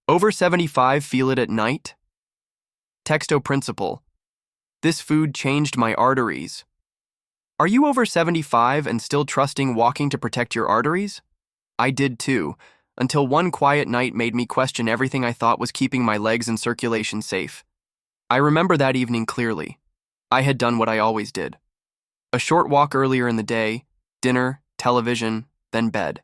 Over 75 feel it at night? Texto principle. This food changed my arteries. Are you over 75 and still trusting walking to protect your arteries? I did too, until one quiet night made me question everything I thought was keeping my legs and circulation safe. I remember that evening clearly. I had done what I always did. A short walk earlier in the day, dinner, television, then bed.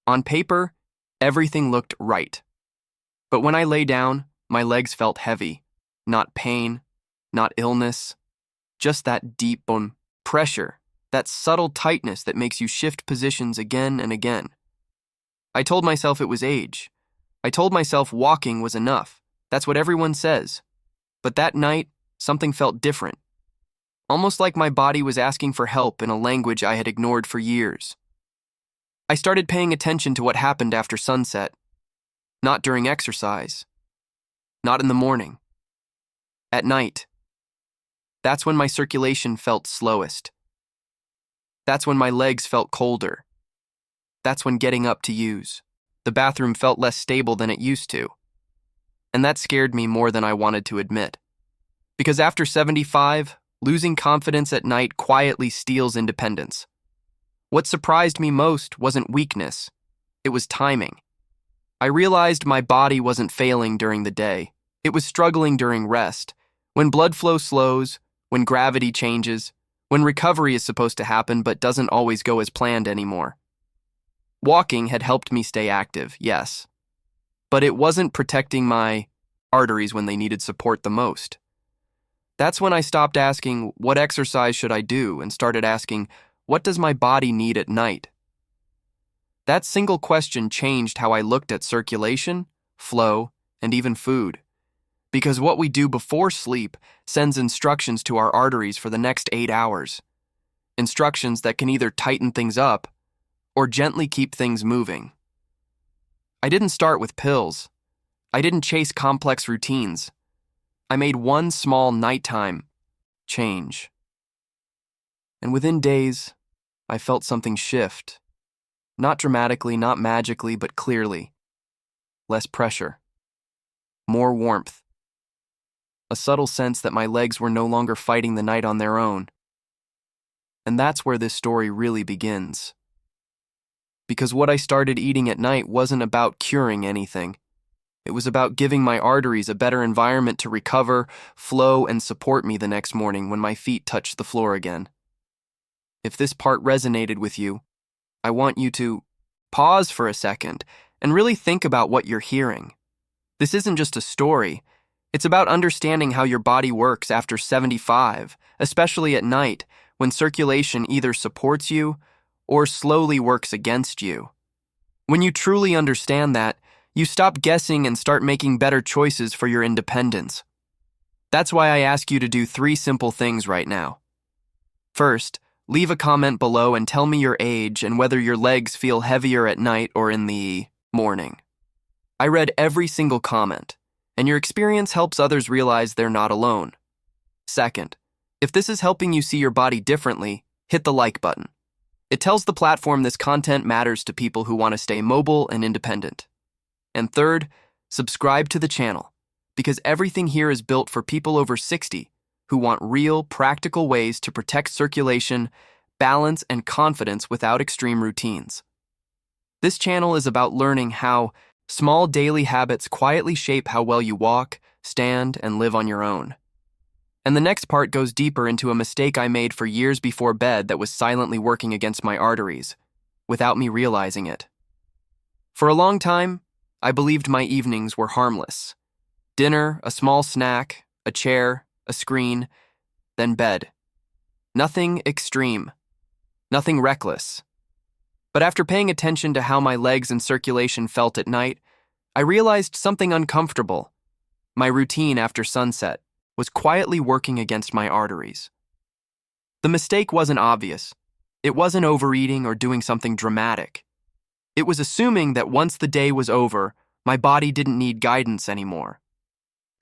On paper, everything looked right. But when I lay down, my legs felt heavy. Not pain, not illness, just that deep bone pressure, that subtle tightness that makes you shift positions again and again. I told myself it was age. I told myself walking was enough. That's what everyone says. But that night, something felt different. Almost like my body was asking for help in a language I had ignored for years. I started paying attention to what happened after sunset. Not during exercise. Not in the morning. At night. That's when my circulation felt slowest. That's when my legs felt colder. That's when getting up to use the bathroom felt less stable than it used to. And that scared me more than I wanted to admit. Because after 75, losing confidence at night quietly steals independence. What surprised me most wasn't weakness. It was timing. I realized my body wasn't failing during the day. It was struggling during rest. When blood flow slows, when gravity changes, when recovery is supposed to happen but doesn't always go as planned anymore. Walking had helped me stay active, yes. But it wasn't protecting my arteries when they needed support the most. That's when I stopped asking, what exercise should I do, and started asking, what does my body need at night? That single question changed how I looked at circulation, flow, and even food. Because what we do before sleep sends instructions to our arteries for the next 8 hours. Instructions that can either tighten things up or gently keep things moving. I didn't start with pills. I didn't chase complex routines. I made one small nighttime change. And within days, I felt something shift. Not dramatically, not magically, but clearly. Less pressure. More warmth. A subtle sense that my legs were no longer fighting the night on their own. And that's where this story really begins. Because what I started eating at night wasn't about curing anything. It was about giving my arteries a better environment to recover, flow, and support me the next morning when my feet touched the floor again. If this part resonated with you, I want you to pause for a second and really think about what you're hearing. This isn't just a story. It's about understanding how your body works after 75, especially at night, when circulation either supports you or slowly works against you. When you truly understand that, you stop guessing and start making better choices for your independence. That's why I ask you to do 3 simple things right now. First, leave a comment below and tell me your age and whether your legs feel heavier at night or in the morning. I read every single comment, and your experience helps others realize they're not alone. Second, if this is helping you see your body differently, hit the like button. It tells the platform this content matters to people who want to stay mobile and independent. And third, subscribe to the channel, because everything here is built for people over 60 who want real, practical ways to protect circulation, balance, and confidence without extreme routines. This channel is about learning how small daily habits quietly shape how well you walk, stand, and live on your own. And the next part goes deeper into a mistake I made for years before bed that was silently working against my arteries, without me realizing it. For a long time, I believed my evenings were harmless. Dinner, a small snack, a chair, a screen, then bed. Nothing extreme. Nothing reckless. But after paying attention to how my legs and circulation felt at night, I realized something uncomfortable. My routine after sunset was quietly working against my arteries. The mistake wasn't obvious. It wasn't overeating or doing something dramatic. It was assuming that once the day was over, my body didn't need guidance anymore.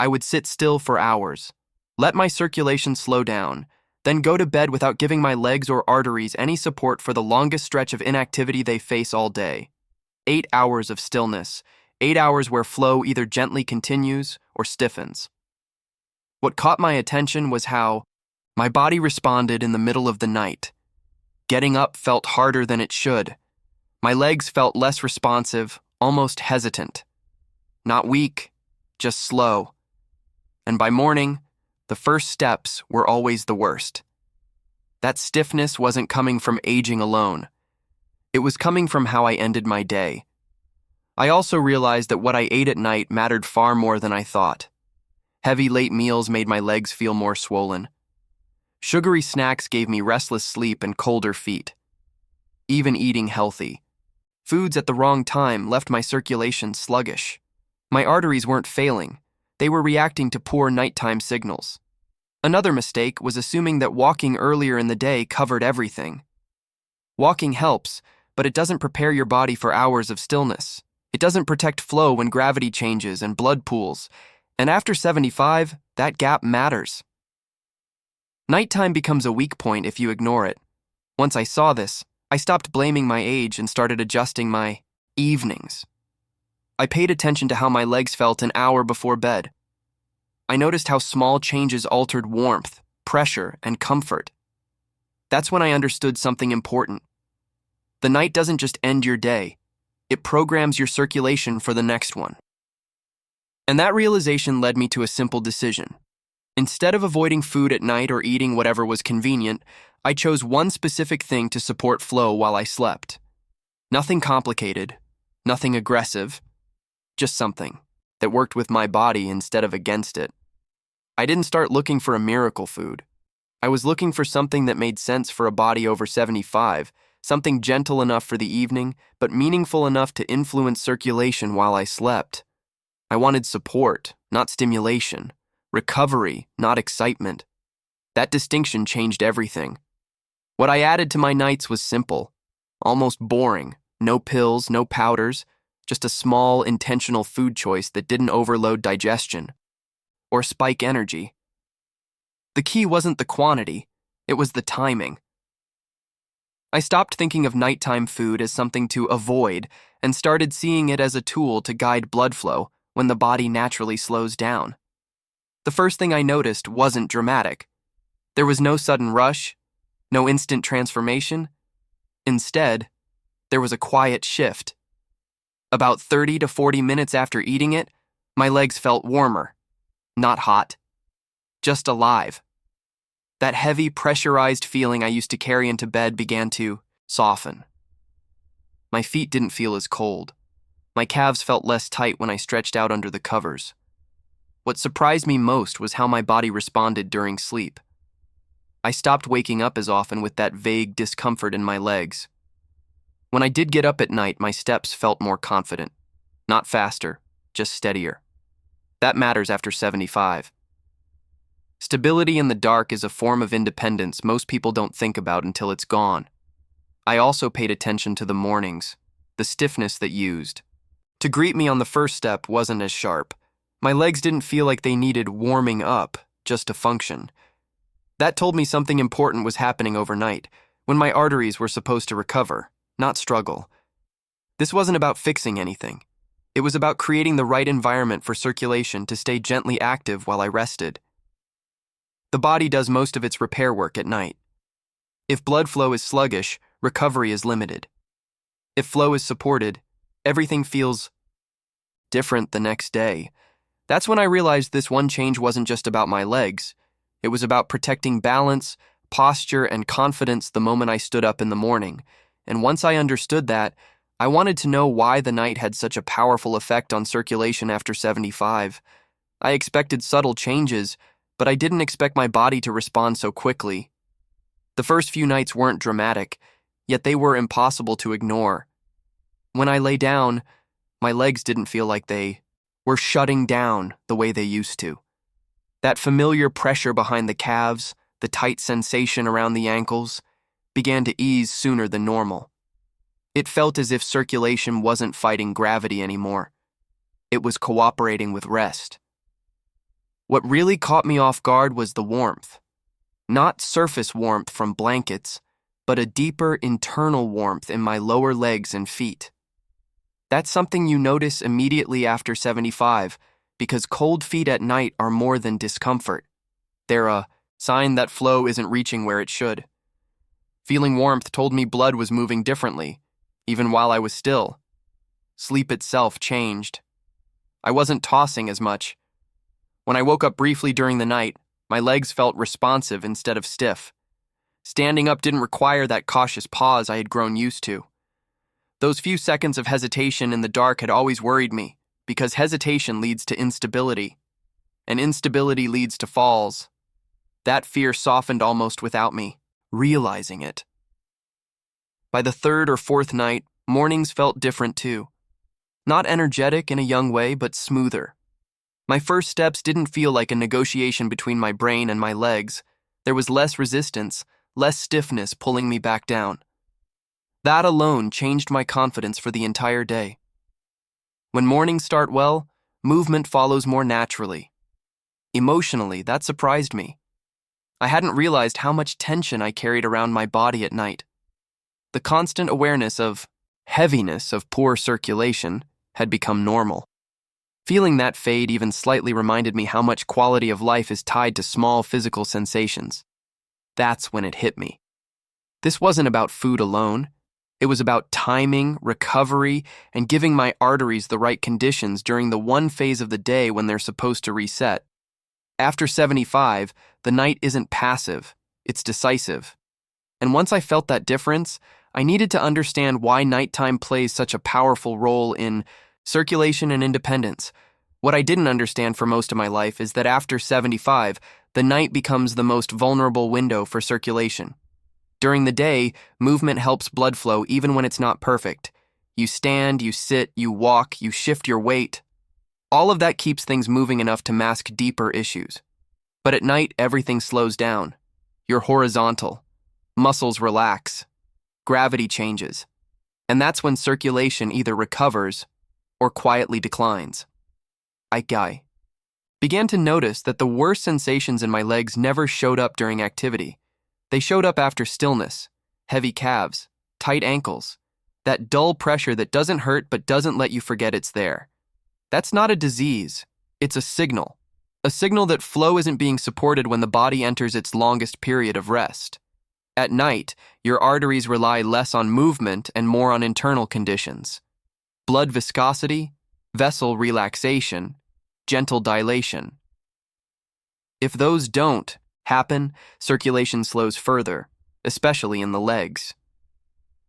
I would sit still for hours, let my circulation slow down, then go to bed without giving my legs or arteries any support for the longest stretch of inactivity they face all day. 8 hours of stillness, 8 hours where flow either gently continues or stiffens. What caught my attention was how my body responded in the middle of the night. Getting up felt harder than it should. My legs felt less responsive, almost hesitant. Not weak, just slow. And by morning, the first steps were always the worst. That stiffness wasn't coming from aging alone. It was coming from how I ended my day. I also realized that what I ate at night mattered far more than I thought. Heavy late meals made my legs feel more swollen. Sugary snacks gave me restless sleep and colder feet. Even eating healthy foods at the wrong time left my circulation sluggish. My arteries weren't failing. They were reacting to poor nighttime signals. Another mistake was assuming that walking earlier in the day covered everything. Walking helps, but it doesn't prepare your body for hours of stillness. It doesn't protect flow when gravity changes and blood pools. And after 75, that gap matters. Nighttime becomes a weak point if you ignore it. Once I saw this, I stopped blaming my age and started adjusting my evenings. I paid attention to how my legs felt an hour before bed. I noticed how small changes altered warmth, pressure, and comfort. That's when I understood something important. The night doesn't just end your day, it programs your circulation for the next one. And that realization led me to a simple decision. Instead of avoiding food at night or eating whatever was convenient, I chose one specific thing to support flow while I slept. Nothing complicated, nothing aggressive, just something that worked with my body instead of against it. I didn't start looking for a miracle food. I was looking for something that made sense for a body over 75, something gentle enough for the evening, but meaningful enough to influence circulation while I slept. I wanted support, not stimulation. Recovery, not excitement. That distinction changed everything. What I added to my nights was simple, almost boring. No pills, no powders, just a small, intentional food choice that didn't overload digestion or spike energy. The key wasn't the quantity, it was the timing. I stopped thinking of nighttime food as something to avoid and started seeing it as a tool to guide blood flow when the body naturally slows down. The first thing I noticed wasn't dramatic. There was no sudden rush, no instant transformation. Instead, there was a quiet shift. About 30 to 40 minutes after eating it, my legs felt warmer, not hot, just alive. That heavy, pressurized feeling I used to carry into bed began to soften. My feet didn't feel as cold. My calves felt less tight when I stretched out under the covers. What surprised me most was how my body responded during sleep. I stopped waking up as often with that vague discomfort in my legs. When I did get up at night, my steps felt more confident. Not faster, just steadier. That matters after 75. Stability in the dark is a form of independence most people don't think about until it's gone. I also paid attention to the mornings, the stiffness that used. To greet me on the first step wasn't as sharp. My legs didn't feel like they needed warming up, just to function. That told me something important was happening overnight, when my arteries were supposed to recover, not struggle. This wasn't about fixing anything. It was about creating the right environment for circulation to stay gently active while I rested. The body does most of its repair work at night. If blood flow is sluggish, recovery is limited. If flow is supported, everything feels different the next day. That's when I realized this one change wasn't just about my legs. It was about protecting balance, posture, and confidence the moment I stood up in the morning. And once I understood that, I wanted to know why the night had such a powerful effect on circulation after 75. I expected subtle changes, but I didn't expect my body to respond so quickly. The first few nights weren't dramatic, yet they were impossible to ignore. When I lay down, my legs didn't feel like they were shutting down the way they used to. That familiar pressure behind the calves, the tight sensation around the ankles, began to ease sooner than normal. It felt as if circulation wasn't fighting gravity anymore. It was cooperating with rest. What really caught me off guard was the warmth. Not surface warmth from blankets, but a deeper internal warmth in my lower legs and feet. That's something you notice immediately after 75, because cold feet at night are more than discomfort. They're a sign that flow isn't reaching where it should. Feeling warmth told me blood was moving differently, even while I was still. Sleep itself changed. I wasn't tossing as much. When I woke up briefly during the night, my legs felt responsive instead of stiff. Standing up didn't require that cautious pause I had grown used to. Those few seconds of hesitation in the dark had always worried me, because hesitation leads to instability, and instability leads to falls. That fear softened almost without me realizing it. By the third or fourth night, mornings felt different too. Not energetic in a young way, but smoother. My first steps didn't feel like a negotiation between my brain and my legs. There was less resistance, less stiffness pulling me back down. That alone changed my confidence for the entire day. When mornings start well, movement follows more naturally. Emotionally, that surprised me. I hadn't realized how much tension I carried around my body at night. The constant awareness of heaviness of poor circulation had become normal. Feeling that fade even slightly reminded me how much quality of life is tied to small physical sensations. That's when it hit me. This wasn't about food alone. It was about timing, recovery, and giving my arteries the right conditions during the one phase of the day when they're supposed to reset. After 75, the night isn't passive, it's decisive. And once I felt that difference, I needed to understand why nighttime plays such a powerful role in circulation and independence. What I didn't understand for most of my life is that after 75, the night becomes the most vulnerable window for circulation. During the day, movement helps blood flow even when it's not perfect. You stand, you sit, you walk, you shift your weight. All of that keeps things moving enough to mask deeper issues. But at night, everything slows down. You're horizontal. Muscles relax. Gravity changes. And that's when circulation either recovers or quietly declines. I began to notice that the worst sensations in my legs never showed up during activity. They showed up after stillness, heavy calves, tight ankles, that dull pressure that doesn't hurt but doesn't let you forget it's there. That's not a disease, it's a signal that flow isn't being supported when the body enters its longest period of rest. At night, your arteries rely less on movement and more on internal conditions. Blood viscosity, vessel relaxation, gentle dilation. If those don't happen, circulation slows further, especially in the legs.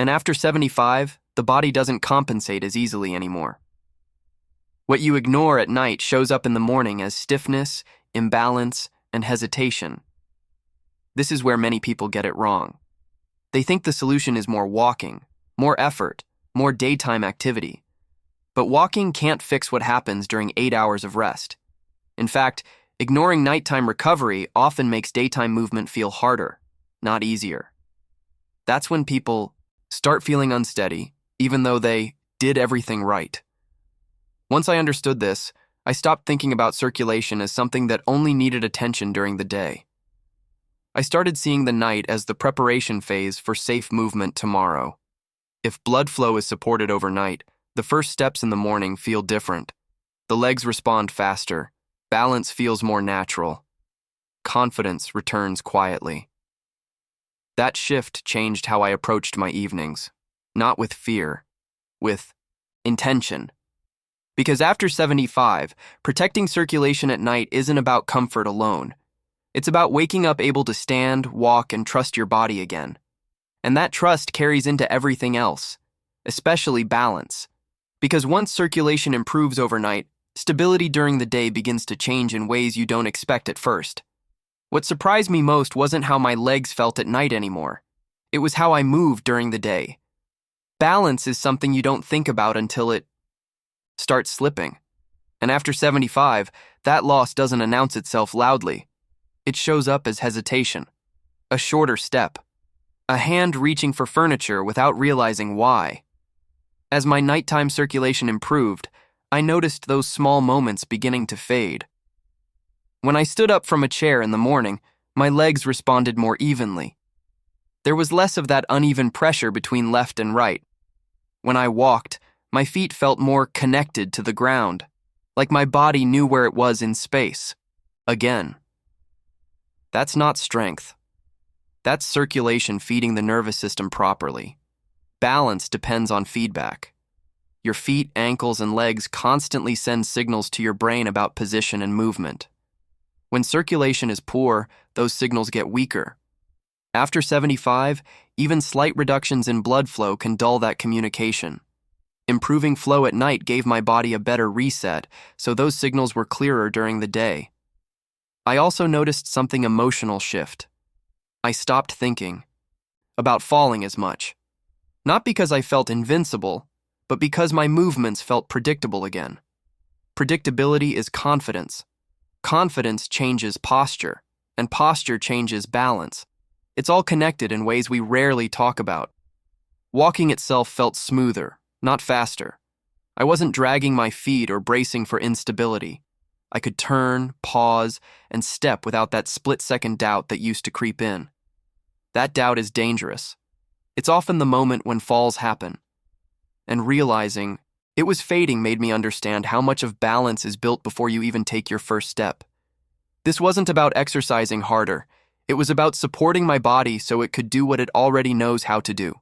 And after 75, the body doesn't compensate as easily anymore. What you ignore at night shows up in the morning as stiffness, imbalance, and hesitation. This is where many people get it wrong. They think the solution is more walking, more effort, more daytime activity. But walking can't fix what happens during 8 hours of rest. In fact, ignoring nighttime recovery often makes daytime movement feel harder, not easier. That's when people start feeling unsteady, even though they did everything right. Once I understood this, I stopped thinking about circulation as something that only needed attention during the day. I started seeing the night as the preparation phase for safe movement tomorrow. If blood flow is supported overnight, the first steps in the morning feel different. The legs respond faster. Balance feels more natural. Confidence returns quietly. That shift changed how I approached my evenings, not with fear, with intention. Because after 75, protecting circulation at night isn't about comfort alone. It's about waking up able to stand, walk, and trust your body again. And that trust carries into everything else, especially balance. Because once circulation improves overnight, stability during the day begins to change in ways you don't expect at first. What surprised me most wasn't how my legs felt at night anymore. It was how I moved during the day. Balance is something you don't think about until it starts slipping. And after 75, that loss doesn't announce itself loudly. It shows up as hesitation, a shorter step, a hand reaching for furniture without realizing why. As my nighttime circulation improved, I noticed those small moments beginning to fade. When I stood up from a chair in the morning, my legs responded more evenly. There was less of that uneven pressure between left and right. When I walked, My feet felt more connected to the ground, like my body knew where it was in space. Again. That's not strength. That's circulation feeding the nervous system properly. Balance depends on feedback. Your feet, ankles, and legs constantly send signals to your brain about position and movement. When circulation is poor, those signals get weaker. After 75, even slight reductions in blood flow can dull that communication. Improving flow at night gave my body a better reset, so those signals were clearer during the day. I also noticed something emotional shift. I stopped thinking about falling as much. Not because I felt invincible, but because my movements felt predictable again. Predictability is confidence. Confidence changes posture, and posture changes balance. It's all connected in ways we rarely talk about. Walking itself felt smoother, not faster. I wasn't dragging my feet or bracing for instability. I could turn, pause, and step without that split-second doubt that used to creep in. That doubt is dangerous. It's often the moment when falls happen. And realizing it was fading made me understand how much of balance is built before you even take your first step. This wasn't about exercising harder. It was about supporting my body so it could do what it already knows how to do.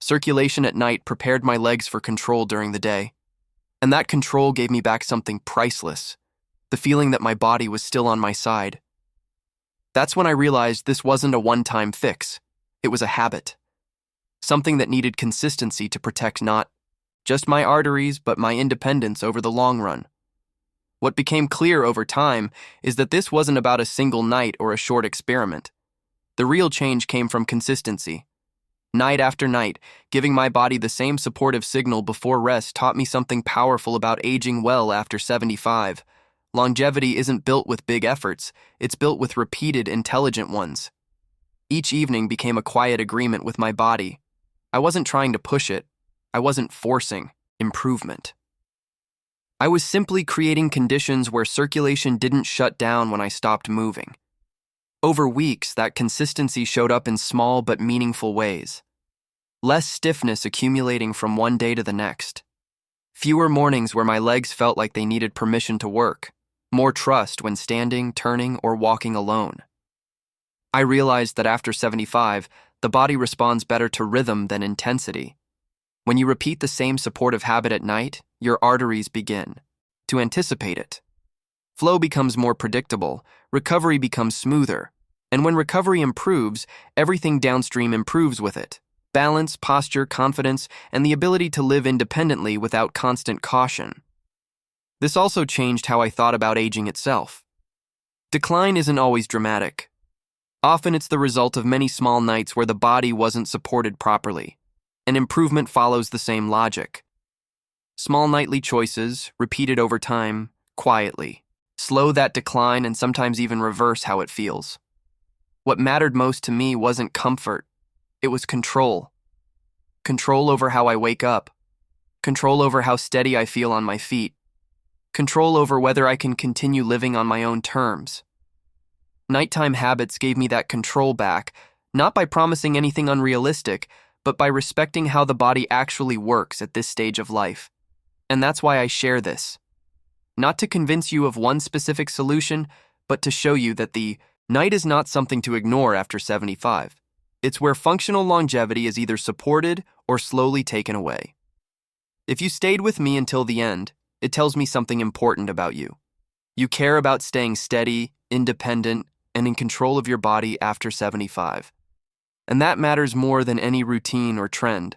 Circulation at night prepared my legs for control during the day. And that control gave me back something priceless, the feeling that my body was still on my side. That's when I realized this wasn't a one-time fix. It was a habit. Something that needed consistency to protect not just my arteries, but my independence over the long run. What became clear over time is that this wasn't about a single night or a short experiment. The real change came from consistency. Night after night, giving my body the same supportive signal before rest taught me something powerful about aging well after 75. Longevity isn't built with big efforts, it's built with repeated, intelligent ones. Each evening became a quiet agreement with my body. I wasn't trying to push it. I wasn't forcing improvement. I was simply creating conditions where circulation didn't shut down when I stopped moving. Over weeks, that consistency showed up in small but meaningful ways. Less stiffness accumulating from one day to the next. Fewer mornings where my legs felt like they needed permission to work. More trust when standing, turning, or walking alone. I realized that after 75, the body responds better to rhythm than intensity. When you repeat the same supportive habit at night, your arteries begin to anticipate it. Flow becomes more predictable, recovery becomes smoother, and when recovery improves, everything downstream improves with it. Balance, posture, confidence, and the ability to live independently without constant caution. This also changed how I thought about aging itself. Decline isn't always dramatic. Often it's the result of many small nights where the body wasn't supported properly. And improvement follows the same logic. Small nightly choices, repeated over time, quietly, slow that decline and sometimes even reverse how it feels. What mattered most to me wasn't comfort, it was control. Control over how I wake up, control over how steady I feel on my feet, control over whether I can continue living on my own terms. Nighttime habits gave me that control back, not by promising anything unrealistic, but by respecting how the body actually works at this stage of life. And that's why I share this. Not to convince you of one specific solution, but to show you that the night is not something to ignore after 75. It's where functional longevity is either supported or slowly taken away. If you stayed with me until the end, it tells me something important about you. You care about staying steady, independent, and in control of your body after 75. And that matters more than any routine or trend.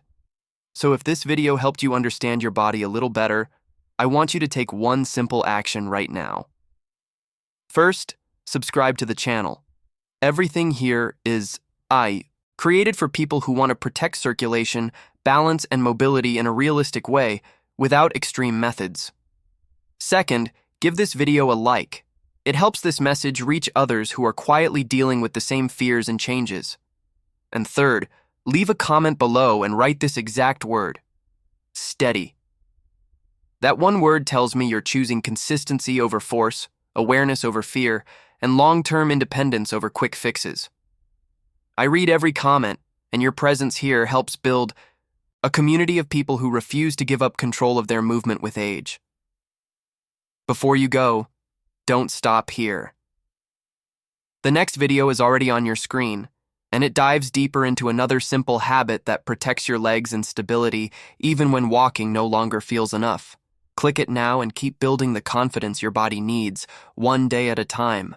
So if this video helped you understand your body a little better, I want you to take one simple action right now. First, subscribe to the channel. Everything here is created for people who want to protect circulation, balance, and mobility in a realistic way without extreme methods. Second, give this video a like. It helps this message reach others who are quietly dealing with the same fears and changes. And third, leave a comment below and write this exact word: steady. That one word tells me you're choosing consistency over force, awareness over fear, and long-term independence over quick fixes. I read every comment, and your presence here helps build a community of people who refuse to give up control of their movement with age. Before you go, don't stop here. The next video is already on your screen, and it dives deeper into another simple habit that protects your legs and stability even when walking no longer feels enough. Click it now and keep building the confidence your body needs, one day at a time.